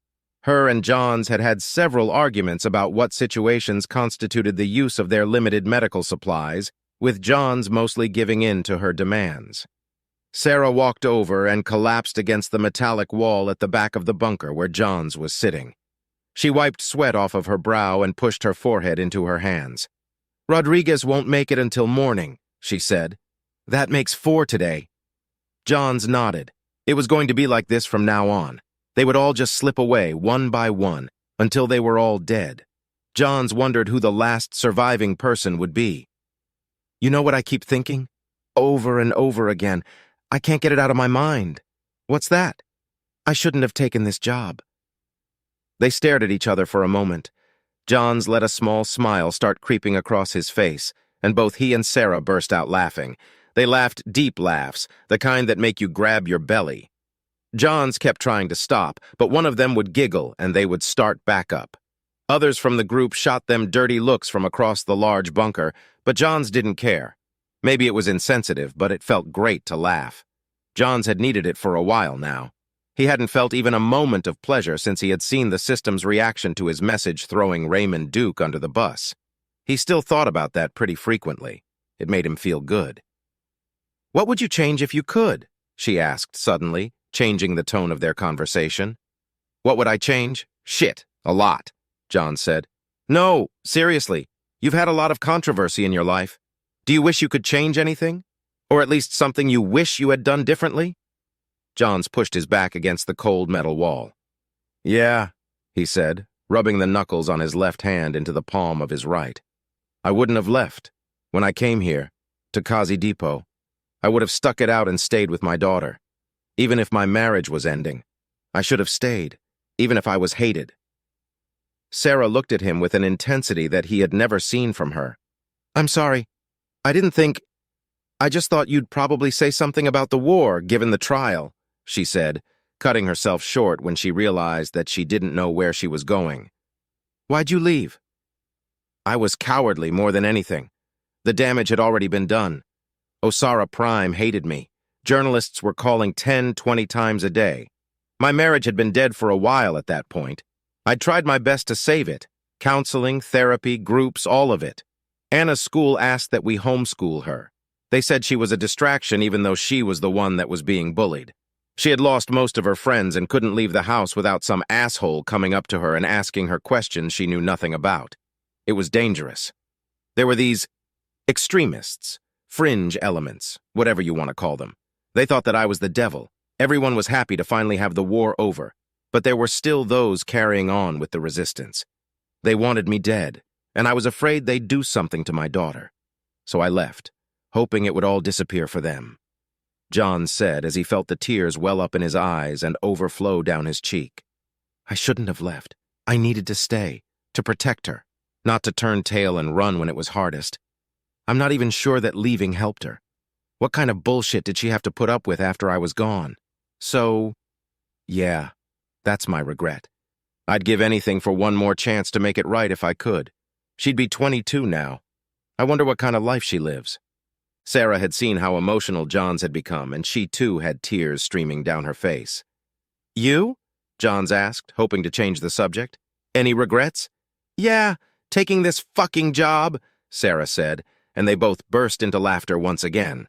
[SPEAKER 1] Her and Johns had had several arguments about what situations constituted the use of their limited medical supplies, with Johns mostly giving in to her demands. Sarah walked over and collapsed against the metallic wall at the back of the bunker where Johns was sitting. She wiped sweat off of her brow and pushed her forehead into her hands. "Rodriguez won't make it until morning," she said. "That makes 4 today." Johns nodded. It was going to be like this from now on. They would all just slip away, one by one, until they were all dead. Johns wondered who the last surviving person would be. "You know what I keep thinking? Over and over again. I can't get it out of my mind. What's that? I shouldn't have taken this job." They stared at each other for a moment. Johns let a small smile start creeping across his face, and both he and Sarah burst out laughing. They laughed deep laughs, the kind that make you grab your belly. Johns kept trying to stop, but one of them would giggle and they would start back up. Others from the group shot them dirty looks from across the large bunker, but Johns didn't care. Maybe it was insensitive, but it felt great to laugh. Johns had needed it for a while now. He hadn't felt even a moment of pleasure since he had seen the system's reaction to his message throwing Raymond Duke under the bus. He still thought about that pretty frequently. It made him feel good. "What would you change if you could?" she asked suddenly, changing the tone of their conversation. "What would I change? Shit, a lot," John said. "No, seriously, you've had a lot of controversy in your life. Do you wish you could change anything? Or at least something you wish you had done differently?" Johns pushed his back against the cold metal wall. "Yeah," he said, rubbing the knuckles on his left hand into the palm of his right. "I wouldn't have left. When I came here, to Kazi Depot, I would have stuck it out and stayed with my daughter. Even if my marriage was ending, I should have stayed, even if I was hated." Sarah looked at him with an intensity that he had never seen from her. "I'm sorry. I didn't think... I just thought you'd probably say something about the war, given the trial," she said, cutting herself short when she realized that she didn't know where she was going. "Why'd you leave?" "I was cowardly more than anything. The damage had already been done. Osara Prime hated me. Journalists were calling 10, 20 times a day. My marriage had been dead for a while at that point. I'd tried my best to save it. Counseling, therapy, groups, all of it. Anna's school asked that we homeschool her. They said she was a distraction even though she was the one that was being bullied. She had lost most of her friends and couldn't leave the house without some asshole coming up to her and asking her questions she knew nothing about. It was dangerous. There were these extremists, fringe elements, whatever you want to call them. They thought that I was the devil. Everyone was happy to finally have the war over, but there were still those carrying on with the resistance. They wanted me dead, and I was afraid they'd do something to my daughter. So I left, hoping it would all disappear for them," John said as he felt the tears well up in his eyes and overflow down his cheek. "I shouldn't have left. I needed to stay, to protect her, not to turn tail and run when it was hardest. I'm not even sure that leaving helped her. What kind of bullshit did she have to put up with after I was gone? So, yeah, that's my regret. I'd give anything for one more chance to make it right if I could. She'd be 22 now. I wonder what kind of life she lives." Sarah had seen how emotional Johns had become, and she too had tears streaming down her face. "You?" Johns asked, hoping to change the subject. "Any regrets?" "Yeah, taking this fucking job," Sarah said, and they both burst into laughter once again.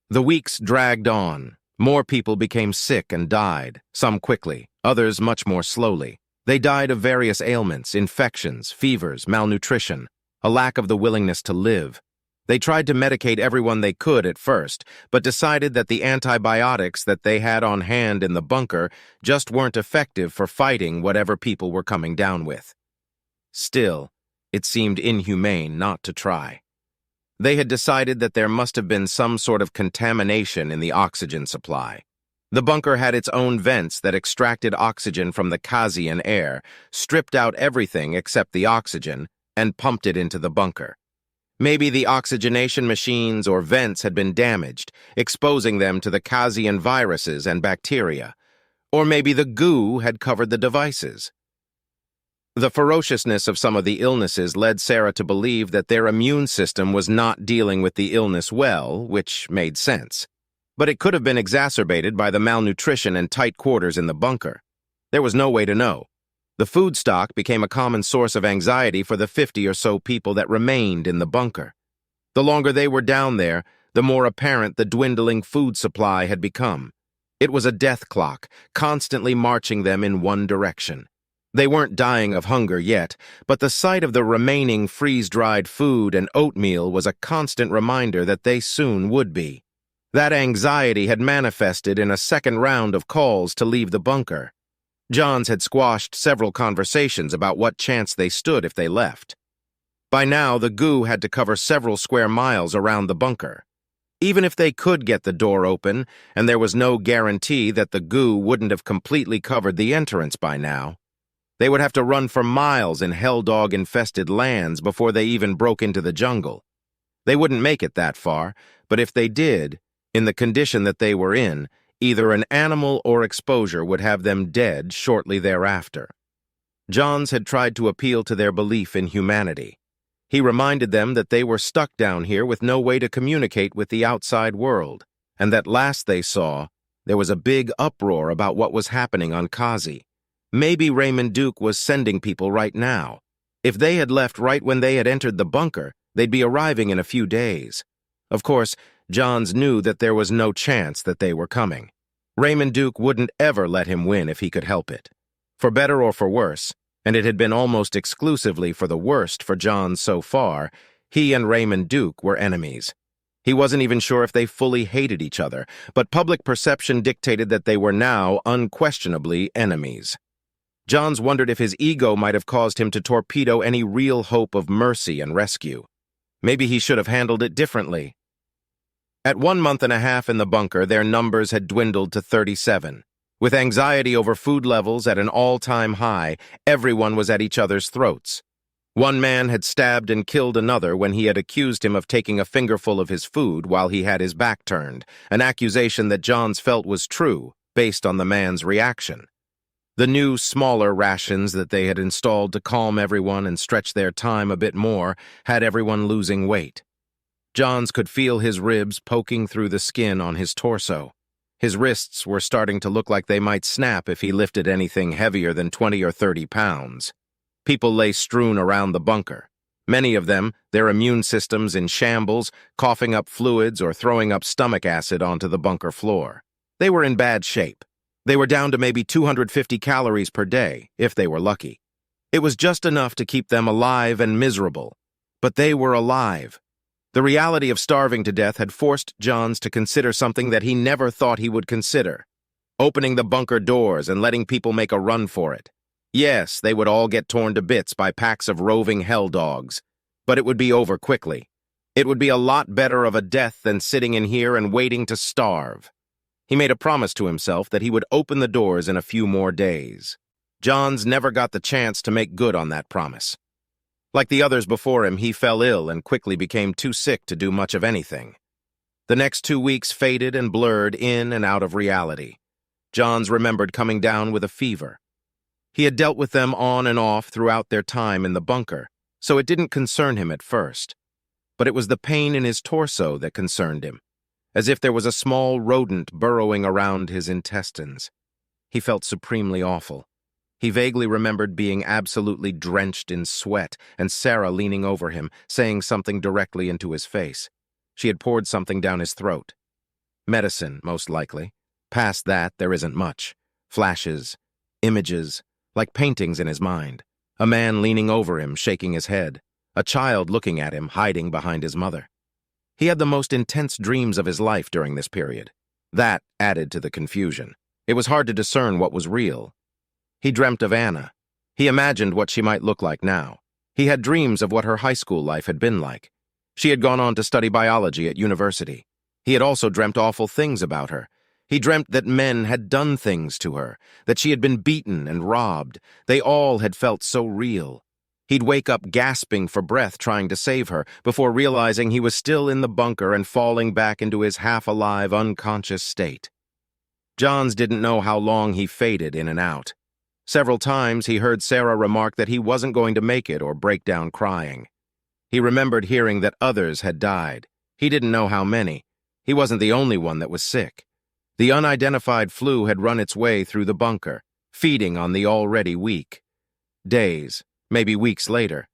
[SPEAKER 1] The weeks dragged on. More people became sick and died, some quickly, others much more slowly. They died of various ailments, infections, fevers, malnutrition, a lack of the willingness to live. They tried to medicate everyone they could at first, but decided that the antibiotics that they had on hand in the bunker just weren't effective for fighting whatever people were coming down with. Still, it seemed inhumane not to try. They had decided that there must have been some sort of contamination in the oxygen supply. The bunker had its own vents that extracted oxygen from the Kazian air, stripped out everything except the oxygen, and pumped it into the bunker. Maybe the oxygenation machines or vents had been damaged, exposing them to the Kazian viruses and bacteria. Or maybe the goo had covered the devices. The ferociousness of some of the illnesses led Sarah to believe that their immune system was not dealing with the illness well, which made sense. But it could have been exacerbated by the malnutrition and tight quarters in the bunker. There was no way to know. The food stock became a common source of anxiety for the 50 or so people that remained in the bunker. The longer they were down there, the more apparent the dwindling food supply had become. It was a death clock, constantly marching them in one direction. They weren't dying of hunger yet, but the sight of the remaining freeze-dried food and oatmeal was a constant reminder that they soon would be. That anxiety had manifested in a second round of calls to leave the bunker. Johns had squashed several conversations about what chance they stood if they left. By now, the goo had to cover several square miles around the bunker. Even if they could get the door open, and there was no guarantee that the goo wouldn't have completely covered the entrance by now, they would have to run for miles in hell-dog-infested lands before they even broke into the jungle. They wouldn't make it that far, but if they did, in the condition that they were in, either an animal or exposure would have them dead shortly thereafter. Johns had tried to appeal to their belief in humanity. He reminded them that they were stuck down here with no way to communicate with the outside world, and that last they saw, there was a big uproar about what was happening on Kazi. Maybe Raymond Duke was sending people right now. If they had left right when they had entered the bunker, they'd be arriving in a few days. Of course, Johns knew that there was no chance that they were coming. Raymond Duke wouldn't ever let him win if he could help it. For better or for worse, and it had been almost exclusively for the worst for Johns so far, he and Raymond Duke were enemies. He wasn't even sure if they fully hated each other, but public perception dictated that they were now unquestionably enemies. Johns wondered if his ego might have caused him to torpedo any real hope of mercy and rescue. Maybe he should have handled it differently. At 1 month and a half in the bunker, their numbers had dwindled to 37. With anxiety over food levels at an all-time high, everyone was at each other's throats. One man had stabbed and killed another when he had accused him of taking a fingerful of his food while he had his back turned, an accusation that Johns felt was true, based on the man's reaction. The new, smaller rations that they had installed to calm everyone and stretch their time a bit more had everyone losing weight. Johns could feel his ribs poking through the skin on his torso. His wrists were starting to look like they might snap if he lifted anything heavier than 20 or 30 pounds. People lay strewn around the bunker. Many of them, their immune systems in shambles, coughing up fluids or throwing up stomach acid onto the bunker floor. They were in bad shape. They were down to maybe 250 calories per day, if they were lucky. It was just enough to keep them alive and miserable. But they were alive. The reality of starving to death had forced Johns to consider something that he never thought he would consider: opening the bunker doors and letting people make a run for it. Yes, they would all get torn to bits by packs of roving hell dogs, but it would be over quickly. It would be a lot better of a death than sitting in here and waiting to starve. He made a promise to himself that he would open the doors in a few more days. Johns never got the chance to make good on that promise. Like the others before him, he fell ill and quickly became too sick to do much of anything. The next 2 weeks faded and blurred in and out of reality. Johns remembered coming down with a fever. He had dealt with them on and off throughout their time in the bunker, so it didn't concern him at first. But it was the pain in his torso that concerned him, as if there was a small rodent burrowing around his intestines. He felt supremely awful. He vaguely remembered being absolutely drenched in sweat and Sarah leaning over him, saying something directly into his face. She had poured something down his throat. Medicine, most likely. Past that, there isn't much. Flashes, images, like paintings in his mind. A man leaning over him, shaking his head. A child looking at him, hiding behind his mother. He had the most intense dreams of his life during this period. That added to the confusion. It was hard to discern what was real. He dreamt of Anna. He imagined what she might look like now. He had dreams of what her high school life had been like. She had gone on to study biology at university. He had also dreamt awful things about her. He dreamt that men had done things to her, that she had been beaten and robbed. They all had felt so real. He'd wake up gasping for breath trying to save her, before realizing he was still in the bunker and falling back into his half-alive, unconscious state. Johns didn't know how long he faded in and out. Several times he heard Sarah remark that he wasn't going to make it or break down crying. He remembered hearing that others had died. He didn't know how many. He wasn't the only one that was sick. The unidentified flu had run its way through the bunker, feeding on the already weak. Days, maybe weeks later.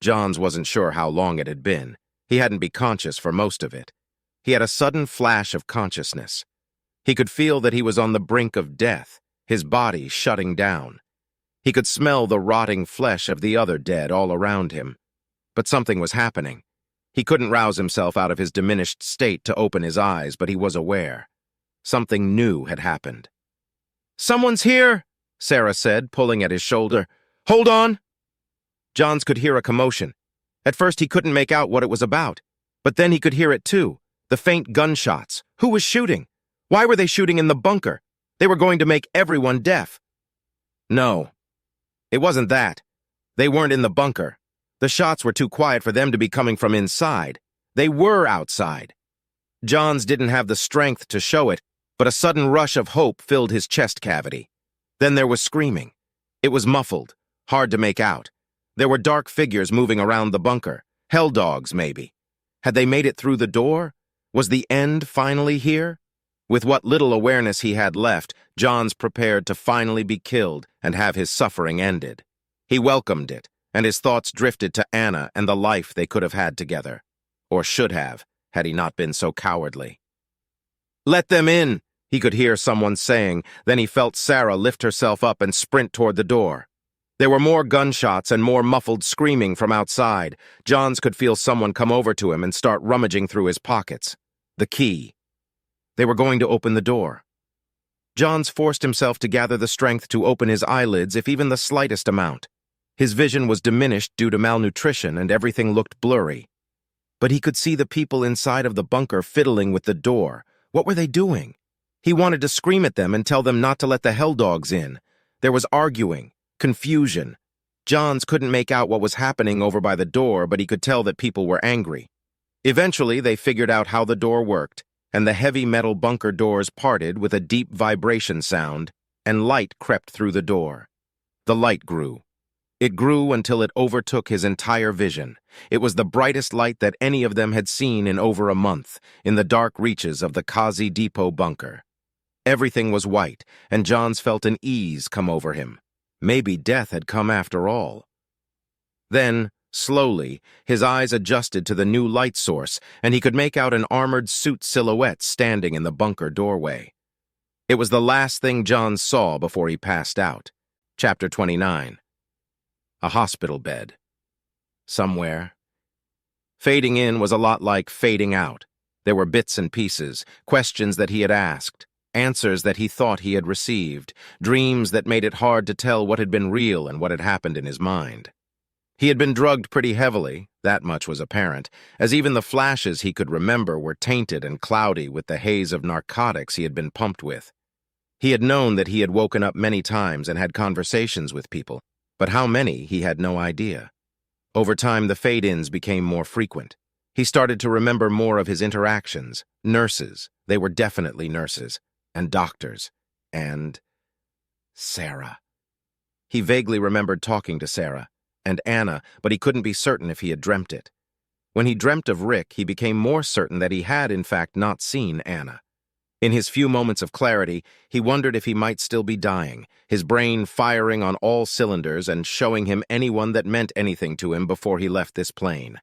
[SPEAKER 1] Johns wasn't sure how long it had been. He hadn't been conscious for most of it. He had a sudden flash of consciousness. He could feel that he was on the brink of death, his body shutting down. He could smell the rotting flesh of the other dead all around him. But something was happening. He couldn't rouse himself out of his diminished state to open his eyes, but he was aware. Something new had happened. "Someone's here," Sarah said, pulling at his shoulder. "Hold on." Johns could hear a commotion. At first he couldn't make out what it was about, but then he could hear it too, the faint gunshots. Who was shooting? Why were they shooting in the bunker? They were going to make everyone deaf. No, it wasn't that. They weren't in the bunker. The shots were too quiet for them to be coming from inside. They were outside. Johns didn't have the strength to show it, but a sudden rush of hope filled his chest cavity. Then there was screaming. It was muffled, Hard to make out. There were dark figures moving around the bunker. Hell dogs, maybe. Had they made it through the door? Was the end finally here? With what little awareness he had left, Johns prepared to finally be killed and have his suffering ended. He welcomed it, and his thoughts drifted to Anna and the life they could have had together. Or should have, had he not been so cowardly. "Let them in," he could hear someone saying. Then he felt Sarah lift herself up and sprint toward the door. There were more gunshots and more muffled screaming from outside. Johns could feel someone come over to him and start rummaging through his pockets. The key. They were going to open the door. Johns forced himself to gather the strength to open his eyelids, if even the slightest amount. His vision was diminished due to malnutrition and everything looked blurry. But he could see the people inside of the bunker fiddling with the door. What were they doing? He wanted to scream at them and tell them not to let the hell dogs in. There was arguing, confusion. Johns couldn't make out what was happening over by the door, but he could tell that people were angry. Eventually, they figured out how the door worked, and the heavy metal bunker doors parted with a deep vibration sound, and light crept through the door. The light grew. It grew until it overtook his entire vision. It was the brightest light that any of them had seen in over a month, in the dark reaches of the Kazi depot bunker. Everything was white, and Johns felt an ease come over him. Maybe death had come after all. Then, slowly, his eyes adjusted to the new light source, and he could make out an armored suit silhouette standing in the bunker doorway. It was the last thing Johns saw before he passed out. Chapter 29. A hospital bed. Somewhere. Fading in was a lot like fading out. There were bits and pieces, questions that he had asked, answers that he thought he had received, dreams that made it hard to tell what had been real and what had happened in his mind. He had been drugged pretty heavily, that much was apparent, as even the flashes he could remember were tainted and cloudy with the haze of narcotics he had been pumped with. He had known that he had woken up many times and had conversations with people, but how many he had no idea. Over time, the fade-ins became more frequent. He started to remember more of his interactions. Nurses, they were definitely nurses, and doctors, and Sarah. He vaguely remembered talking to Sarah and Anna, but he couldn't be certain if he had dreamt it. When he dreamt of Rick, he became more certain that he had, in fact, not seen Anna. In his few moments of clarity, he wondered if he might still be dying, his brain firing on all cylinders and showing him anyone that meant anything to him before he left this plane.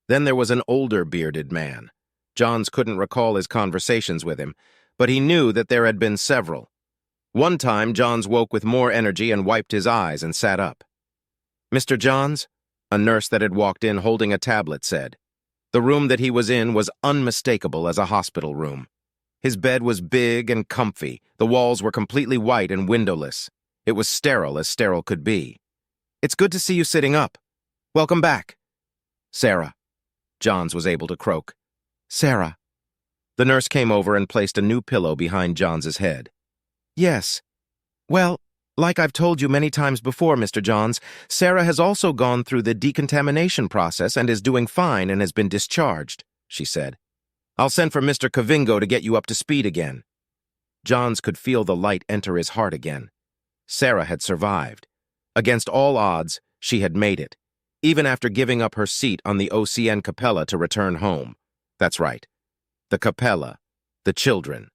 [SPEAKER 1] Then there was an older bearded man. Johns couldn't recall his conversations with him, but he knew that there had been several. One time, Johns woke with more energy and wiped his eyes and sat up. "Mr. Johns?" a nurse that had walked in holding a tablet said. The room that he was in was unmistakable as a hospital room. His bed was big and comfy. The walls were completely white and windowless. It was sterile as sterile could be. "It's good to see you sitting up. Welcome back." "Sarah," Johns was able to croak. "Sarah." The nurse came over and placed a new pillow behind Johns's head. "Yes. Well, like I've told you many times before, Mr. Johns, Sarah has also gone through the decontamination process and is doing fine and has been discharged," she said. "I'll send for Mr. Kavingo to get you up to speed again." Johns could feel the light enter his heart again. Sarah had survived. Against all odds, she had made it, even after giving up her seat on the OCN Capella to return home. That's right. The Capella. The children.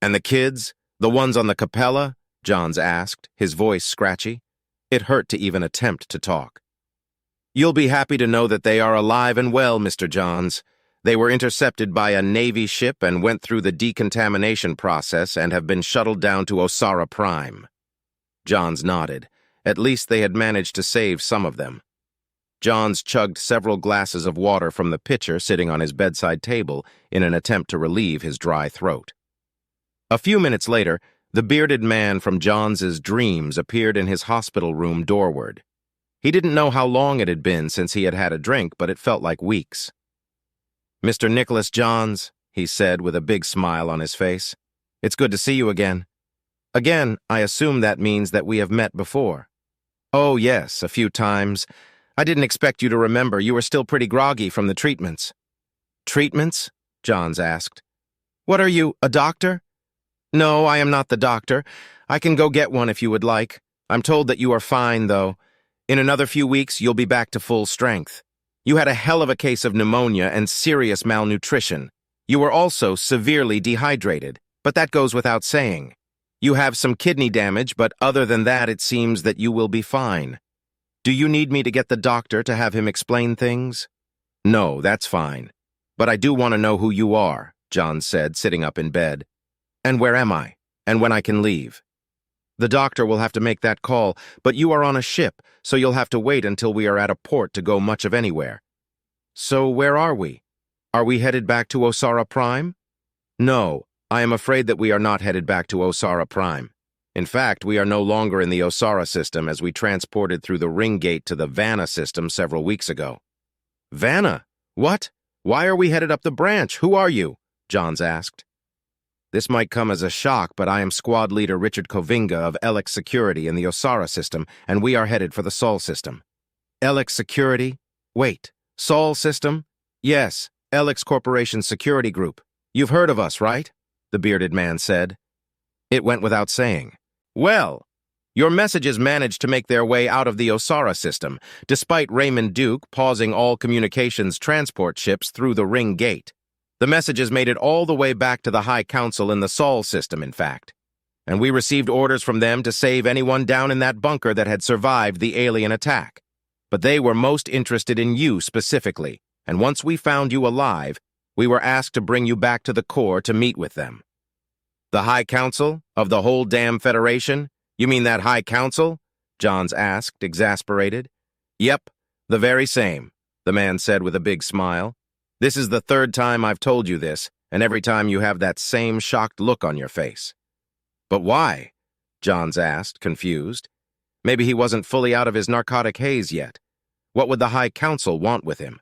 [SPEAKER 1] "And the kids? The ones on the Capella?" Johns asked, his voice scratchy. It hurt to even attempt to talk. "You'll be happy to know that they are alive and well, Mr. Johns. They were intercepted by a Navy ship and went through the decontamination process and have been shuttled down to Osara Prime." Johns nodded. At least they had managed to save some of them. Johns chugged several glasses of water from the pitcher sitting on his bedside table in an attempt to relieve his dry throat. A few minutes later, the bearded man from Johns's dreams appeared in his hospital room doorward. He didn't know how long it had been since he had had a drink, but it felt like weeks. "Mr. Nicholas Johns," he said with a big smile on his face. "It's good to see you again." "Again, I assume that means that we have met before." "Oh, yes, a few times. I didn't expect you to remember. You were still pretty groggy from the treatments." "Treatments?" Johns asked. "What are you, a doctor?" "No, I am not the doctor. I can go get one if you would like. I'm told that you are fine, though. In another few weeks, you'll be back to full strength. You had a hell of a case of pneumonia and serious malnutrition. You were also severely dehydrated, but that goes without saying. You have some kidney damage, but other than that, it seems that you will be fine. Do you need me to get the doctor to have him explain things? No, that's fine. But I do want to know who you are, John said, sitting up in bed. And where am I? And when I can leave? The doctor will have to make that call, but you are on a ship, so you'll have to wait until we are at a port to go much of anywhere. So where are we? Are we headed back to Osara Prime? No, I am afraid that we are not headed back to Osara Prime. In fact, we are no longer in the Osara system as we transported through the ring gate to the Vanna system several weeks ago. Vanna? What? Why are we headed up the branch? Who are you? Johns asked. This might come as a shock, but I am Squad Leader Richard Kovinga of Elex Security in the Osara system, and we are headed for the Sol system. Elex Security? Wait, Sol system? Yes, Elex Corporation Security Group. You've heard of us, right? The bearded man said. It went without saying. Well, your messages managed to make their way out of the Osara system, despite Raymond Duke pausing all communications transport ships through the ring gate. The messages made it all the way back to the High Council in the Sol system, in fact. And we received orders from them to save anyone down in that bunker that had survived the alien attack. But they were most interested in you specifically, and once we found you alive, we were asked to bring you back to the core to meet with them. The High Council? Of the whole damn Federation? You mean that High Council? Johns asked, exasperated. Yep, the very same, the man said with a big smile. This is the third time I've told you this, and every time you have that same shocked look on your face. But why? Johns asked, confused. Maybe he wasn't fully out of his narcotic haze yet. What would the High Council want with him?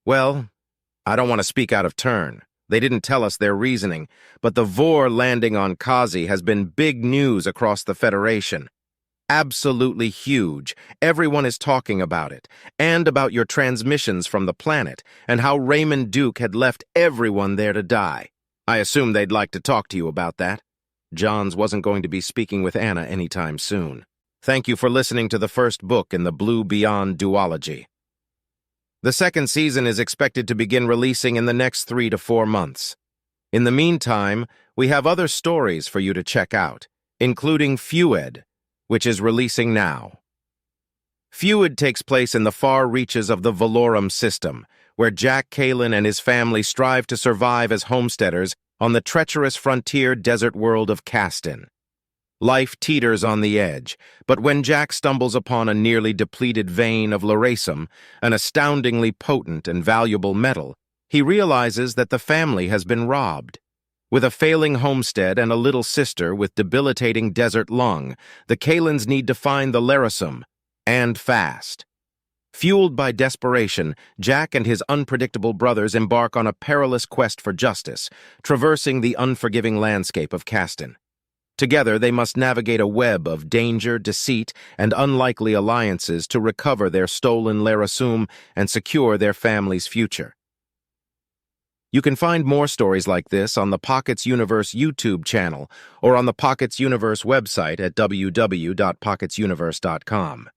[SPEAKER 1] Well, I don't want to speak out of turn. They didn't tell us their reasoning, but the Vor landing on Kazi has been big news across the Federation. Absolutely huge. Everyone is talking about it, and about your transmissions from the planet, and how Raymond Duke had left everyone there to die. I assume they'd like to talk to you about that. Johns wasn't going to be speaking with Anna anytime soon. Thank you for listening to the first book in the Blue Beyond duology. The second season is expected to begin releasing in the next 3 to 4 months. In the meantime, we have other stories for you to check out, including Fued, which is releasing now. Fued takes place in the far reaches of the Valorum system, where Jack Kalin and his family strive to survive as homesteaders on the treacherous frontier desert world of Castin. Life teeters on the edge, but when Jack stumbles upon a nearly depleted vein of lerasium, an astoundingly potent and valuable metal, he realizes that the family has been robbed. With a failing homestead and a little sister with debilitating desert lung, the Kalins need to find the lerasium, and fast. Fueled by desperation, Jack and his unpredictable brothers embark on a perilous quest for justice, traversing the unforgiving landscape of Castin. Together, they must navigate a web of danger, deceit, and unlikely alliances to recover their stolen lerasium and secure their family's future. You can find more stories like this on the Pockets Universe YouTube channel or on the Pockets Universe website at www.pocketsuniverse.com.